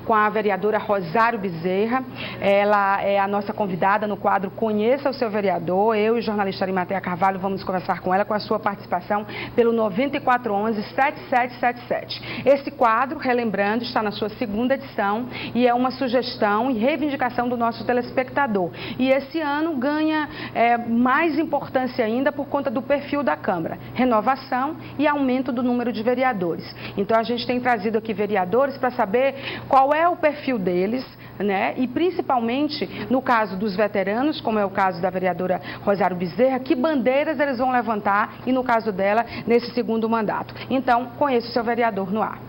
com a vereadora Rosário Bezerra. Ela é a nossa convidada no quadro Conheça o Seu Vereador. Eu e o jornalista Arimatea Carvalho vamos conversar com ela, com a sua participação pelo 9411-7777. Esse quadro, relembrando, está na sua segunda edição e é uma sugestão e reivindicação do nosso telespectador. E esse ano ganha mais importância ainda por conta do perfil da Câmara, renovação e aumento do número de vereadores. Então a gente tem trazido aqui vereadores para saber qual é o perfil deles, né? E principalmente no caso dos veteranos, como é o caso da vereadora Rosário Bezerra, que bandeiras eles vão levantar e no caso dela, nesse segundo mandato. Então, conheça o seu vereador no ar.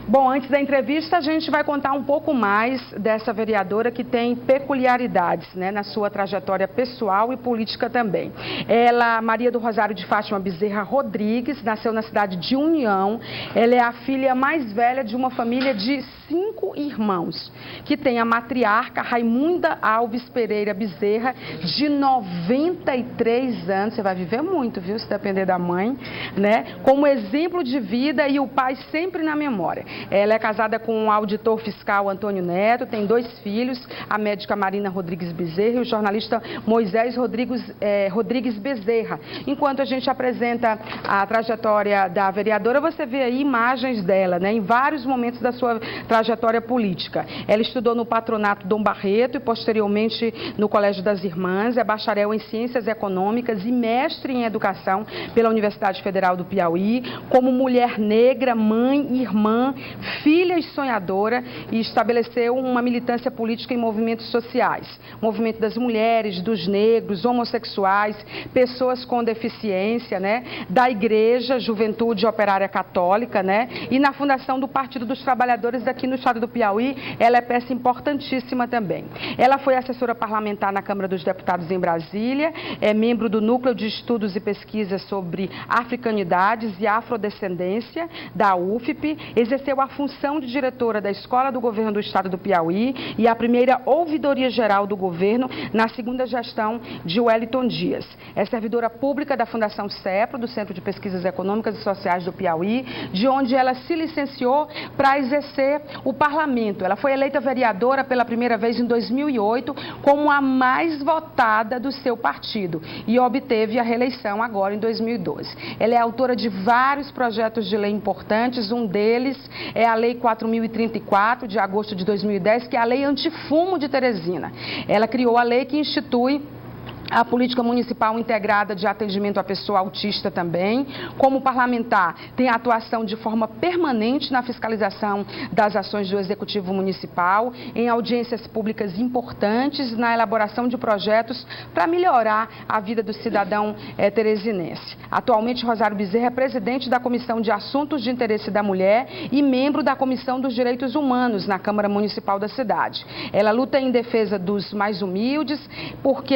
Bom, antes da entrevista, a gente vai contar um pouco mais dessa vereadora que tem peculiaridades, né, na sua trajetória pessoal e política também. Ela, Maria do Rosário de Fátima Bezerra Rodrigues, nasceu na cidade de União. Ela é a filha mais velha de uma família de 5 irmãos, que tem a matriarca Raimunda Alves Pereira Bezerra, de 93 anos. Você vai viver muito, viu, se depender da mãe, né? Como exemplo de vida e o pai sempre na memória. Ela é casada com o auditor fiscal Antônio Neto, tem 2 filhos, a médica Marina Rodrigues Bezerra e o jornalista Moisés Rodrigues Bezerra. Enquanto a gente apresenta a trajetória da vereadora, você vê aí imagens dela, né, em vários momentos da sua trajetória política. Ela estudou no Patronato Dom Barreto e posteriormente no Colégio das Irmãs, é bacharel em Ciências Econômicas e mestre em Educação pela Universidade Federal do Piauí, como mulher negra, mãe, irmã, filha e sonhadora, e estabeleceu uma militância política em movimentos sociais, movimento das mulheres, dos negros, homossexuais, pessoas com deficiência, né, da Igreja Juventude Operária Católica, né, e na fundação do Partido dos Trabalhadores aqui no estado do Piauí. Ela é peça importantíssima também. Ela foi assessora parlamentar na Câmara dos Deputados em Brasília, é membro do Núcleo de Estudos e Pesquisas sobre Africanidades e Afrodescendência da UFP, exerceu a função de diretora da Escola do Governo do Estado do Piauí e a primeira ouvidoria geral do governo na segunda gestão de Wellington Dias. É servidora pública da Fundação CEPRO, do Centro de Pesquisas Econômicas e Sociais do Piauí, de onde ela se licenciou para exercer o parlamento. Ela foi eleita vereadora pela primeira vez em 2008 como a mais votada do seu partido e obteve a reeleição agora em 2012. Ela é autora de vários projetos de lei importantes, um deles é a Lei 4.034, de agosto de 2010, que é a Lei Antifumo de Teresina. Ela criou a lei que institui a Política Municipal Integrada de Atendimento à Pessoa Autista também. Como parlamentar, tem atuação de forma permanente na fiscalização das ações do Executivo Municipal, em audiências públicas importantes, na elaboração de projetos para melhorar a vida do cidadão teresinense. Atualmente, Rosário Bezerra é presidente da Comissão de Assuntos de Interesse da Mulher e membro da Comissão dos Direitos Humanos na Câmara Municipal da cidade. Ela luta em defesa dos mais humildes, porque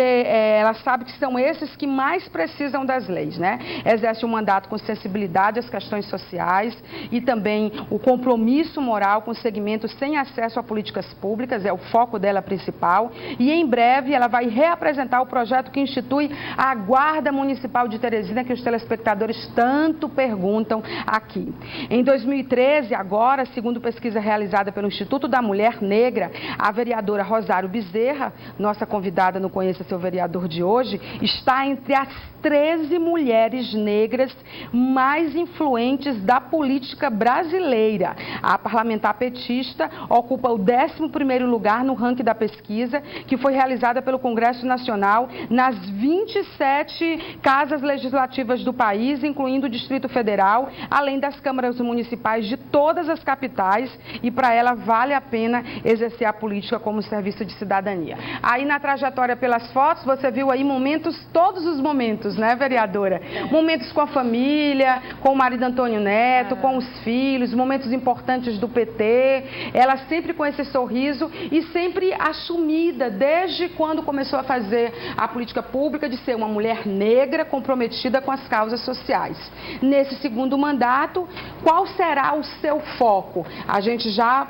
ela sabe que são esses que mais precisam das leis, né? Exerce um mandato com sensibilidade às questões sociais e também o compromisso moral com segmentos sem acesso a políticas públicas, é o foco dela principal. E em breve ela vai reapresentar o projeto que institui a Guarda Municipal de Teresina, que os telespectadores tanto perguntam aqui. Em 2013, agora, segundo pesquisa realizada pelo Instituto da Mulher Negra, a vereadora Rosário Bezerra, nossa convidada no Conheça Seu Vereador de hoje, está entre as 13 mulheres negras mais influentes da política brasileira. A parlamentar petista ocupa o 11º lugar no ranking da pesquisa, que foi realizada pelo Congresso Nacional nas 27 casas legislativas do país, incluindo o Distrito Federal, além das câmaras municipais de todas as capitais, e para ela vale a pena exercer a política como serviço de cidadania. Aí na trajetória pelas fotos, você viu aí momentos, todos os momentos, né, vereadora? Momentos com a família, com o marido Antônio Neto, com os filhos, momentos importantes do PT, ela sempre com esse sorriso e sempre assumida, desde quando começou a fazer a política pública, de ser uma mulher negra comprometida com as causas sociais. Nesse segundo mandato, qual será o seu foco? A gente já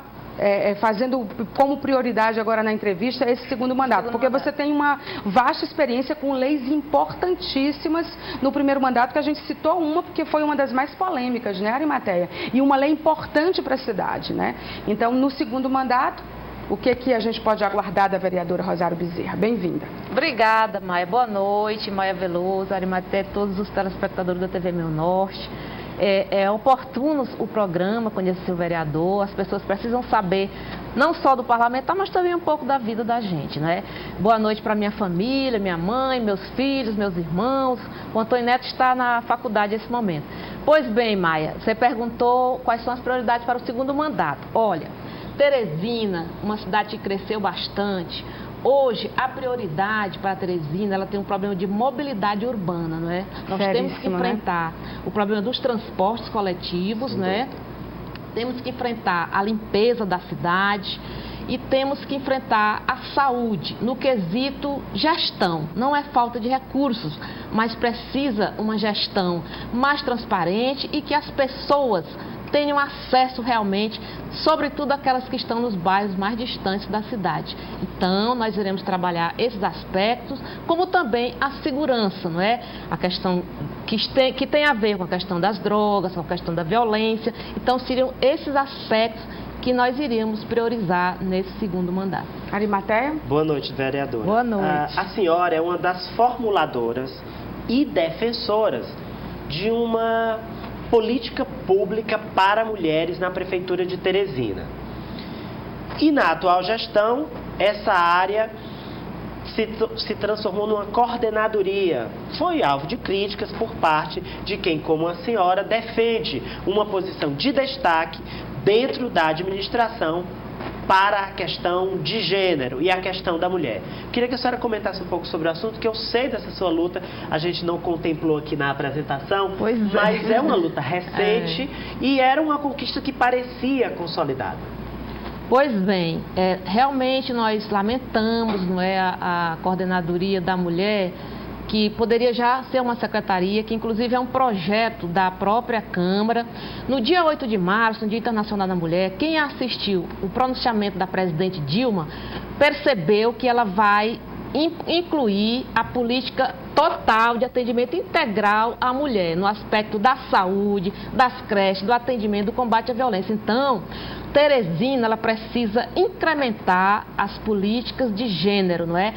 fazendo como prioridade agora na entrevista esse segundo mandato? Porque você tem uma vasta experiência com leis importantíssimas no primeiro mandato, que a gente citou uma porque foi uma das mais polêmicas, né, Arimateia? E uma lei importante para a cidade, né? Então, no segundo mandato, o que a gente pode aguardar da vereadora Rosário Bezerra? Bem-vinda. Obrigada, Maia. Boa noite, Maia Veloso, Arimateia, todos os telespectadores da TV Meu Norte. É oportuno o programa, conhecer o vereador, as pessoas precisam saber não só do parlamentar, mas também um pouco da vida da gente, né? Boa noite para minha família, minha mãe, meus filhos, meus irmãos. O Antônio Neto está na faculdade nesse momento. Pois bem, Maia, você perguntou quais são as prioridades para o segundo mandato. Olha, Teresina, uma cidade que cresceu bastante. Hoje, a prioridade para a Teresina, ela tem um problema de mobilidade urbana, não é? Nós temos que enfrentar o problema dos transportes coletivos, né? Temos que enfrentar a limpeza da cidade e temos que enfrentar a saúde no quesito gestão. Não é falta de recursos, mas precisa uma gestão mais transparente e que as pessoas tenham acesso realmente, sobretudo aquelas que estão nos bairros mais distantes da cidade. Então, nós iremos trabalhar esses aspectos, como também a segurança, não é? A questão que tem a ver com a questão das drogas, com a questão da violência. Então, seriam esses aspectos que nós iríamos priorizar nesse segundo mandato. Arimateia? Boa noite, vereadora. Boa noite. A senhora é uma das formuladoras e defensoras de uma política pública para mulheres na Prefeitura de Teresina. E na atual gestão, essa área se transformou numa coordenadoria. Foi alvo de críticas por parte de quem, como a senhora, defende uma posição de destaque dentro da administração para a questão de gênero e a questão da mulher. Queria que a senhora comentasse um pouco sobre o assunto, que eu sei dessa sua luta, a gente não contemplou aqui na apresentação, mas é uma luta recente e era uma conquista que parecia consolidada. Pois bem, realmente nós lamentamos, não é, a coordenadoria da mulher, que poderia já ser uma secretaria, que inclusive é um projeto da própria Câmara. No dia 8 de março, no Dia Internacional da Mulher, quem assistiu o pronunciamento da presidente Dilma percebeu que ela vai incluir a política total de atendimento integral à mulher, no aspecto da saúde, das creches, do atendimento, do combate à violência. Então, Teresina, ela precisa incrementar as políticas de gênero, não é?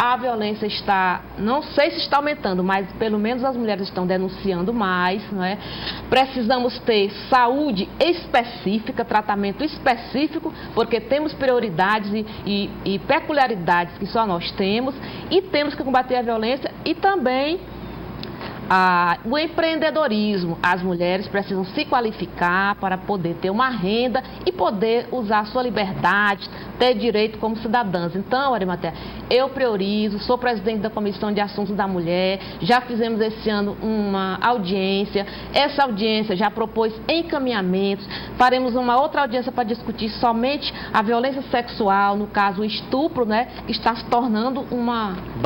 A violência está, não sei se está aumentando, mas pelo menos as mulheres estão denunciando mais, não é? Precisamos ter saúde específica, tratamento específico, porque temos prioridades e peculiaridades que só nós temos, e temos que combater a violência e também o empreendedorismo. As mulheres precisam se qualificar para poder ter uma renda e poder usar a sua liberdade, ter direito como cidadãs. Então, Arimateia, eu priorizo, sou presidente da Comissão de Assuntos da Mulher, já fizemos esse ano uma audiência, essa audiência já propôs encaminhamentos, faremos uma outra audiência para discutir somente a violência sexual, no caso o estupro, né, que está se tornando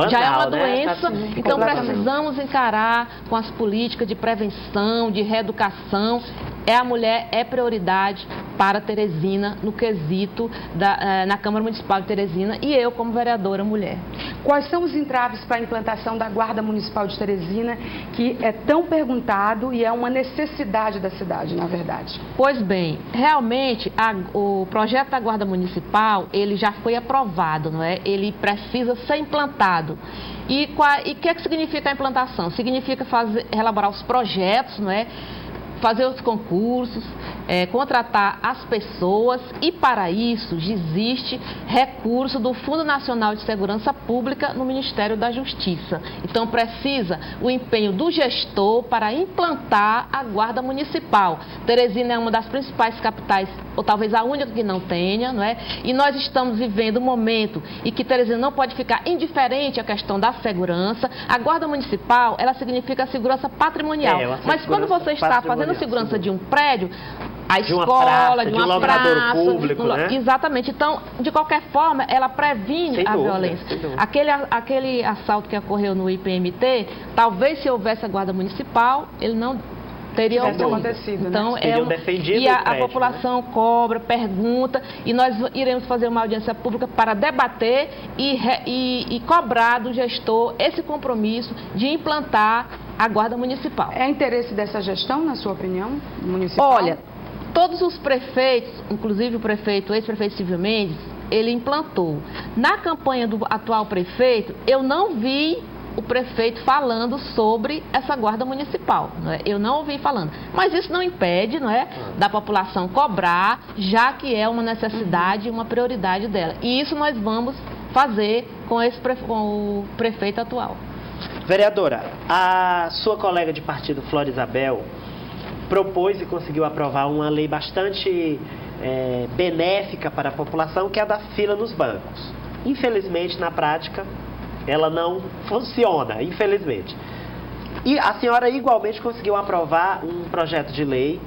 já é uma doença, né? Então precisamos encarar com as políticas de prevenção, de reeducação. A mulher é prioridade para Teresina no quesito na Câmara Municipal de Teresina e eu como vereadora mulher. Quais são os entraves para a implantação da Guarda Municipal de Teresina, que é tão perguntado e é uma necessidade da cidade, na verdade? Pois bem, realmente o projeto da Guarda Municipal, ele já foi aprovado, não é? Ele precisa ser implantado. E o que significa a implantação? Significa elaborar os projetos, não é? Fazer os concursos, contratar as pessoas e para isso existe recurso do Fundo Nacional de Segurança Pública no Ministério da Justiça. Então precisa o empenho do gestor para implantar a Guarda Municipal. Teresina é uma das principais capitais, ou talvez a única que não tenha, não é? E nós estamos vivendo um momento em que Teresina não pode ficar indiferente à questão da segurança. A Guarda Municipal, ela significa a segurança patrimonial. Mas quando você está fazendo a segurança de um prédio, a escola, de uma praça, público, né? Exatamente. Então, de qualquer forma, ela previne a violência. Aquele assalto que ocorreu no IPMT, talvez se houvesse a Guarda Municipal, ele não Teria acontecido, então, né? Teriam defendido e a o prédio, população cobra, pergunta, e nós iremos fazer uma audiência pública para debater e cobrar do gestor esse compromisso de implantar a Guarda Municipal. É interesse dessa gestão, na sua opinião, municipal? Olha, todos os prefeitos, inclusive o ex-prefeito Silvio Mendes, ele implantou. Na campanha do atual prefeito, eu não vi o prefeito falando sobre essa guarda municipal, não é? Eu não ouvi falando, mas isso não impede, não é, da população cobrar, já que é uma necessidade e uma prioridade dela. E isso nós vamos fazer com o prefeito atual. Vereadora, a sua colega de partido, Flora Isabel, propôs e conseguiu aprovar uma lei bastante benéfica para a população, que é a da fila nos bancos. Infelizmente, na prática, ela não funciona, infelizmente. E a senhora igualmente conseguiu aprovar um projeto de lei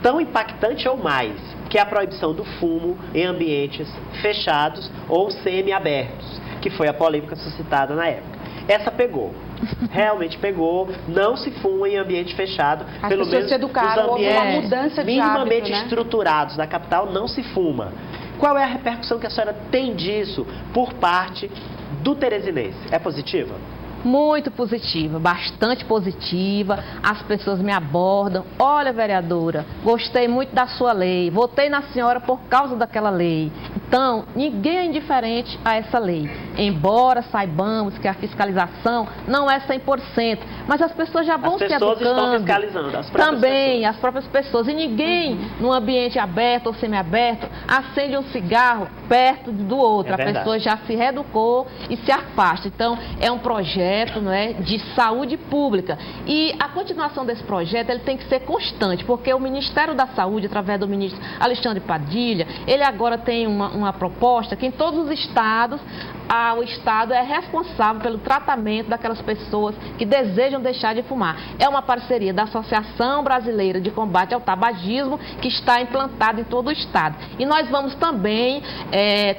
tão impactante ou mais, que é a proibição do fumo em ambientes fechados ou semi-abertos, que foi a polêmica suscitada na época. Essa pegou. Realmente pegou, não se fuma em ambiente fechado, As pelo menos se educaram, nos ambientes uma mudança de minimamente hábito, né? estruturados da capital não se fuma. Qual é a repercussão que a senhora tem disso por parte do teresinense? É positiva? Muito positiva, bastante positiva, as pessoas me abordam. Olha, vereadora, gostei muito da sua lei, votei na senhora por causa daquela lei. Então, ninguém é indiferente a essa lei. Embora saibamos que a fiscalização não é 100%, mas as pessoas já vão se educando. As pessoas estão fiscalizando, as próprias também, pessoas. as próprias pessoas. E ninguém, num ambiente aberto ou semiaberto, acende um cigarro perto do outro. É a pessoa já se reeducou e se afasta. Então, é um projeto, não é, de saúde pública. E a continuação desse projeto, ele tem que ser constante, porque o Ministério da Saúde, através do ministro Alexandre Padilha, ele agora tem uma proposta que em todos os estados, o Estado é responsável pelo tratamento daquelas pessoas que desejam deixar de fumar. É uma parceria da Associação Brasileira de Combate ao Tabagismo, que está implantada em todo o Estado. E nós vamos também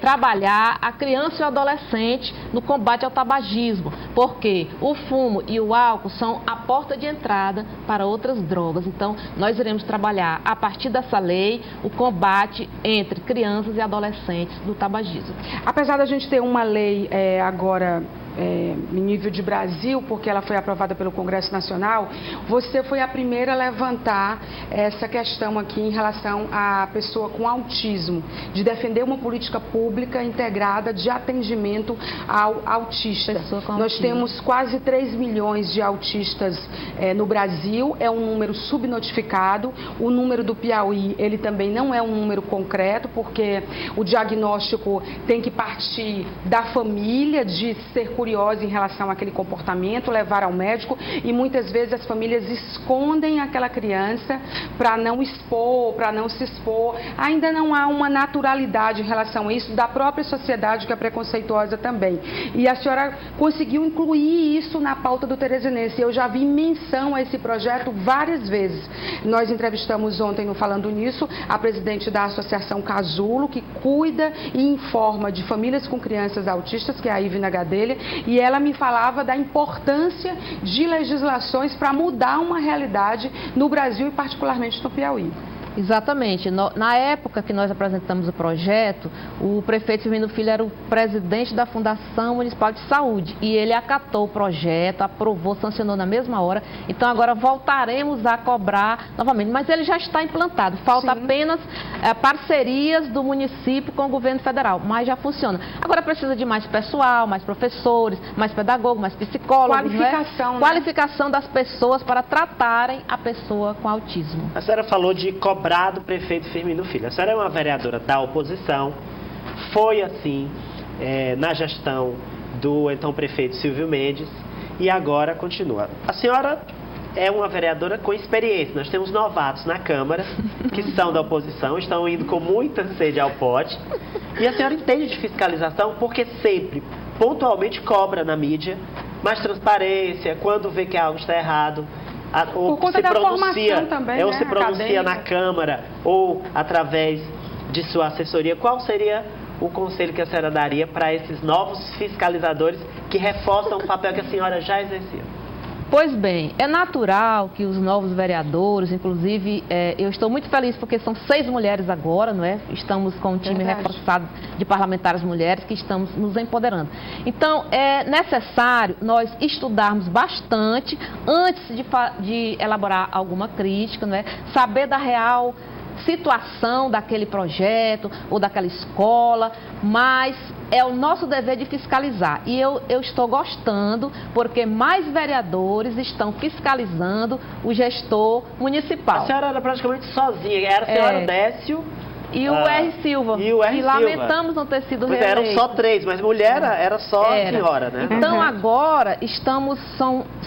trabalhar a criança e o adolescente no combate ao tabagismo, porque o fumo e o álcool são a porta de entrada para outras drogas. Então, nós iremos trabalhar, a partir dessa lei, o combate entre crianças e adolescentes do tabagismo. Apesar da gente ter uma lei agora em nível de Brasil, porque ela foi aprovada pelo Congresso Nacional, você foi a primeira a levantar essa questão aqui em relação à pessoa com autismo, de defender uma política pública integrada de atendimento ao autista. Nós temos quase 3 milhões de autistas no Brasil, é um número subnotificado. O número do Piauí, ele também não é um número concreto, porque o diagnóstico tem que partir da família, de ser curiosa em relação àquele comportamento, levar ao médico, e muitas vezes as famílias escondem aquela criança para não expor, para não se expor. Ainda não há uma naturalidade em relação a isso da própria sociedade, que é preconceituosa também. E a senhora conseguiu incluir isso na pauta do Teresinense. Eu já vi menção a esse projeto várias vezes. Nós entrevistamos ontem, no Falando Nisso, a presidente da Associação Casulo, que cuida e informa de famílias com crianças autistas, que é a Ivna Gadelha, e ela me falava da importância de legislações para mudar uma realidade no Brasil e particularmente no Piauí. Exatamente. Na época que nós apresentamos o projeto, o prefeito Firmino Filho era o presidente da Fundação Municipal de Saúde e ele acatou o projeto, aprovou, sancionou na mesma hora. Então agora voltaremos a cobrar novamente, mas ele já está implantado. Falta apenas parcerias do município com o governo federal, mas já funciona. Agora precisa de mais pessoal, mais professores, mais pedagogos, mais psicólogos. Qualificação, né? Qualificação das pessoas para tratarem a pessoa com autismo. A senhora falou de cobrar do prefeito Firmino Filho. A senhora é uma vereadora da oposição, foi assim na gestão do então prefeito Silvio Mendes e agora continua. A senhora é uma vereadora com experiência. Nós temos novatos na Câmara que são da oposição, estão indo com muita sede ao pote. E a senhora entende de fiscalização porque sempre, pontualmente, cobra na mídia mais transparência, quando vê que algo está errado. Ou por conta se da pronuncia, formação também, ou né, se pronuncia acadêmica. na Câmara ou através de sua assessoria. Qual seria o conselho que a senhora daria para esses novos fiscalizadores que reforçam o papel que a senhora já exercia? Pois bem, é natural que os novos vereadores, inclusive, eu estou muito feliz porque são 6 mulheres agora, não é? Estamos com um time reforçado de parlamentares mulheres que estamos nos empoderando. Então, é necessário nós estudarmos bastante antes de elaborar alguma crítica, não é? Saber da real situação daquele projeto ou daquela escola, mas é o nosso dever de fiscalizar. E eu estou gostando porque mais vereadores estão fiscalizando o gestor municipal. A senhora era praticamente sozinha, era a senhora Décio e o R. Silva. E o R. Silva. Lamentamos não ter sido reeleito. Eram só 3, mas mulher era só a senhora, né? Então agora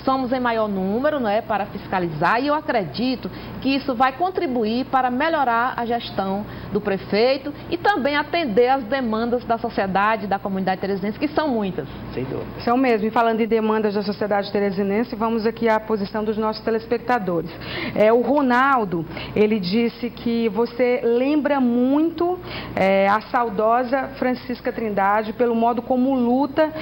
somos em maior número, não é, para fiscalizar, e eu acredito que isso vai contribuir para melhorar a gestão do prefeito e também atender às demandas da sociedade, da comunidade teresinense, que são muitas. Sem dúvida. São mesmo. E falando em demandas da sociedade teresinense, vamos aqui à posição dos nossos telespectadores. O Ronaldo, ele disse que você lembra muito a saudosa Francisca Trindade pelo modo como luta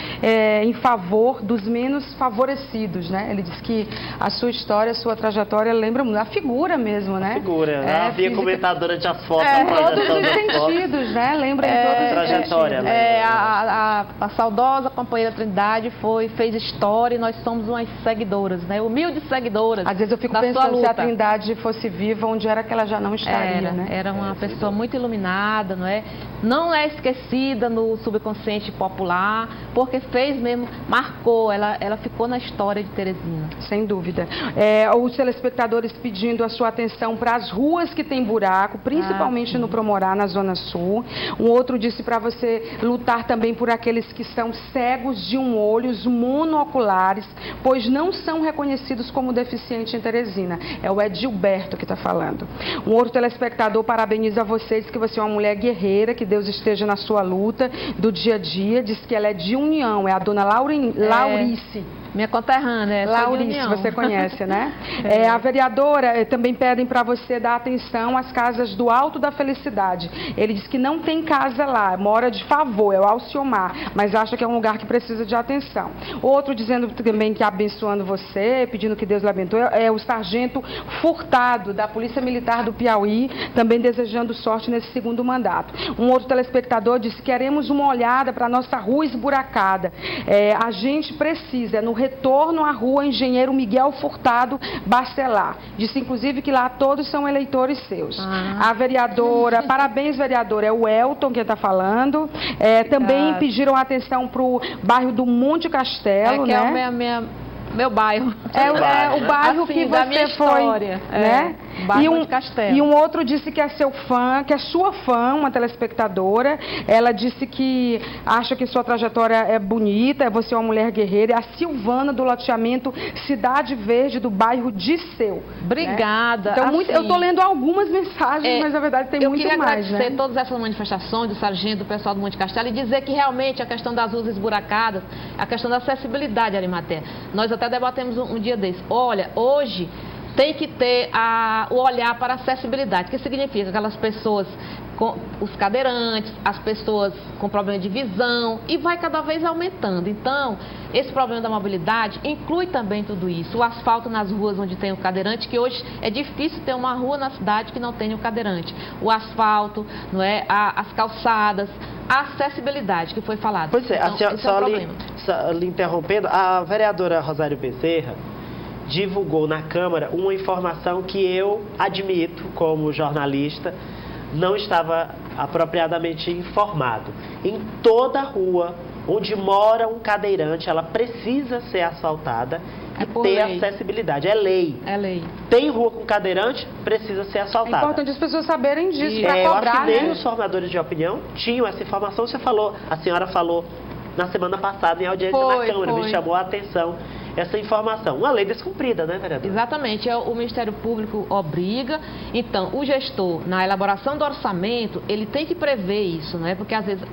em favor dos menos favorecidos, né? Ele disse que a sua história, a sua trajetória lembra muito, a figura mesmo, né? A figura, havia comentadora de as fotos. Todos os sentidos, né? Lembra em todos os trajetória, né? A saudosa companheira Trindade fez história e nós somos umas seguidoras, né? Humildes seguidoras. Às vezes eu fico pensando se a Trindade fosse viva, onde era que ela já não estaria, né? Era uma pessoa muito iluminada, não é? Não é esquecida no subconsciente popular, porque fez mesmo, marcou, ela ficou na história de Teresina. Sem dúvida. Os telespectadores pedindo a sua atenção para as ruas que tem buraco, principalmente no Promorá, na Zona Sul. Um outro disse para você lutar também por aqueles que são cegos de um olho, os monoculares, pois não são reconhecidos como deficientes em Teresina. É o Edilberto que está falando. Um outro telespectador parabeniza vocês, que você é uma mulher guerreira, que Deus esteja na sua luta do dia a dia. Diz que ela é de União, é a dona Laurice. Minha conterrânea, Laurice, você conhece, né? A vereadora também pedem para você dar atenção às casas do Alto da Felicidade. Ele diz que não tem casa lá, mora de favor, é o Alciomar, mas acha que é um lugar que precisa de atenção. Outro dizendo também que abençoando você, pedindo que Deus lhe abençoe, é o sargento Furtado, da Polícia Militar do Piauí, também desejando sorte nesse segundo mandato. Um outro telespectador disse: queremos uma olhada para a nossa rua esburacada. A gente precisa, no retorno à rua Engenheiro Miguel Furtado Bacelar. Disse, inclusive, que lá todos são eleitores seus. A vereadora, parabéns, vereadora, é o Elton quem está falando. Também pediram atenção para o bairro do Monte Castelo, que né? É meu bairro. O bairro assim, que da minha você foi, história, né? Bairro de Castelo. E um outro disse que é seu fã, que é sua fã, uma telespectadora. Ela disse que acha que sua trajetória é bonita, você é uma mulher guerreira. A Silvana, do loteamento Cidade Verde, do bairro Disseu. Obrigada. Né? Então, assim, eu estou lendo algumas mensagens, mas na verdade tem muito mais. Eu queria agradecer né? todas essas manifestações do sargento, do pessoal do Monte Castelo, e dizer que realmente a questão das ruas esburacadas, a questão da acessibilidade, Arimatea, nós até debatemos um dia desse. Olha, hoje tem que ter o olhar para a acessibilidade, que significa aquelas pessoas com os cadeirantes, as pessoas com problema de visão, e vai cada vez aumentando. Então, esse problema da mobilidade inclui também tudo isso. O asfalto nas ruas onde tem o cadeirante, que hoje é difícil ter uma rua na cidade que não tenha o cadeirante. O asfalto, não é? As calçadas, a acessibilidade que foi falada. Pois é, então, a senhora, só lhe interrompendo, a vereadora Rosário Bezerra divulgou na Câmara uma informação que eu admito, como jornalista, não estava apropriadamente informado. Em toda rua onde mora um cadeirante, ela precisa ser asfaltada e ter acessibilidade. É lei. É lei. Tem rua com cadeirante, precisa ser asfaltada. É importante as pessoas saberem disso para cobrar. Eu acho que nem os formadores de opinião tinham essa informação. A senhora falou na semana passada em audiência na Câmara, me chamou a atenção essa informação. Uma lei descumprida, né, vereador? Exatamente. O Ministério Público obriga. Então, o gestor, na elaboração do orçamento, ele tem que prever isso, né? Porque às vezes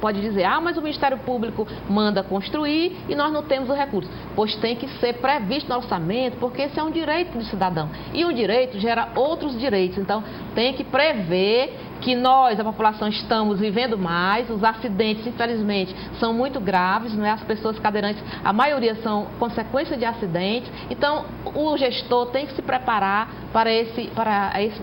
pode dizer, mas o Ministério Público manda construir e nós não temos o recurso. Pois tem que ser previsto no orçamento, porque esse é um direito do cidadão. E um direito gera outros direitos. Então, tem que prever que nós, a população, estamos vivendo mais. Os acidentes, infelizmente, são muito graves, não é? As pessoas cadeirantes, a maioria são consequência de acidentes. Então, o gestor tem que se preparar para esse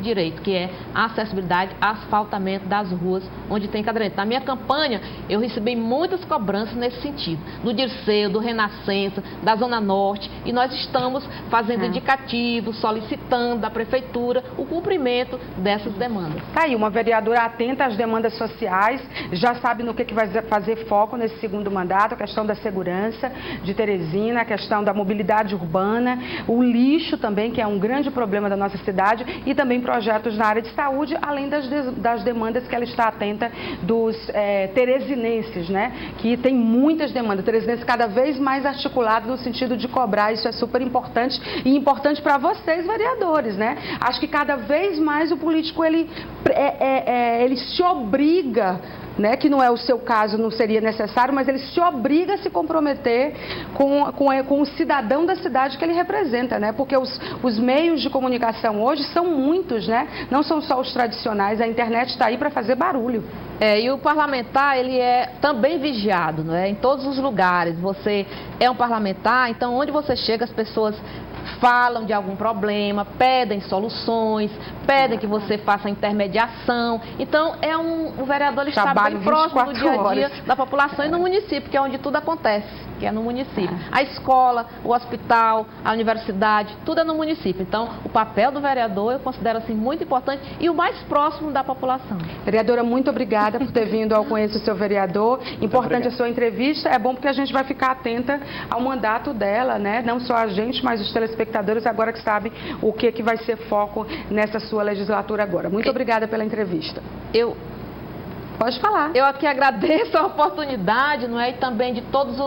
direito, que é a acessibilidade, asfaltamento das ruas onde tem cadeirante. Na minha campanha, eu recebi muitas cobranças nesse sentido, do Dirceu, do Renascença, da Zona Norte, e nós estamos fazendo indicativos, solicitando da Prefeitura o cumprimento dessas demandas. Tá aí, uma vereadora atenta às demandas sociais, já sabe no que vai fazer foco nesse segundo mandato, a questão da segurança de Teresina, a questão da mobilidade urbana, o lixo também, que é um grande problema da nossa cidade, e também projetos na área de saúde, além das demandas que ela está atenta dos teresinenses, né? Que tem muitas demandas, teresinenses cada vez mais articulados no sentido de cobrar, isso é super importante e importante para vocês, vereadores, né? Acho que cada vez mais o político, ele se obriga, né, que não é o seu caso, não seria necessário, mas ele se obriga a se comprometer com o cidadão da cidade que ele representa, né? Porque os meios de comunicação hoje são muitos, né? Não são só os tradicionais, a internet está aí para fazer barulho. E o parlamentar, ele é também vigiado, não é? Em todos os lugares. Você é um parlamentar, então onde você chega, as pessoas falam de algum problema, pedem soluções, pedem que você faça intermediação. Então, o vereador está bem próximo do dia a dia da população e no município, que é onde tudo acontece, que é no município. A escola, o hospital, a universidade, tudo é no município. Então, o papel do vereador eu considero assim muito importante e o mais próximo da população. Vereadora, muito obrigada por ter vindo ao Conheça o Seu Vereador. Importante a sua entrevista, é bom porque a gente vai ficar atenta ao mandato dela, né? Não só a gente, mas os telespectadores agora que sabem o que vai ser foco nessa sua legislatura agora. Muito obrigada pela entrevista. Pode falar. Eu aqui agradeço a oportunidade, não é? E também de todos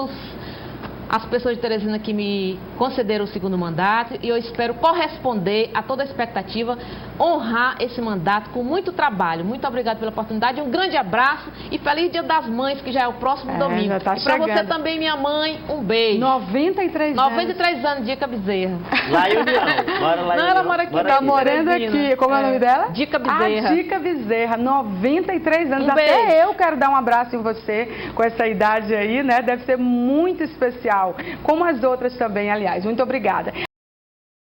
as pessoas de Teresina que me concederam o segundo mandato, e eu espero corresponder a toda a expectativa, honrar esse mandato com muito trabalho. Muito obrigada pela oportunidade, um grande abraço e feliz Dia das Mães, que já é o próximo domingo. Já tá e para você também, minha mãe, um beijo. 93 anos, Dica Bezerra. Lá em União. Mora lá em Não, ela mora aqui. Tá morando aqui. Como é o nome dela? Dica Bezerra. Dica Bezerra, 93 anos. Beijo. Até eu quero dar um abraço em você com essa idade aí, né? Deve ser muito especial. Como as outras também, aliás. Muito obrigada.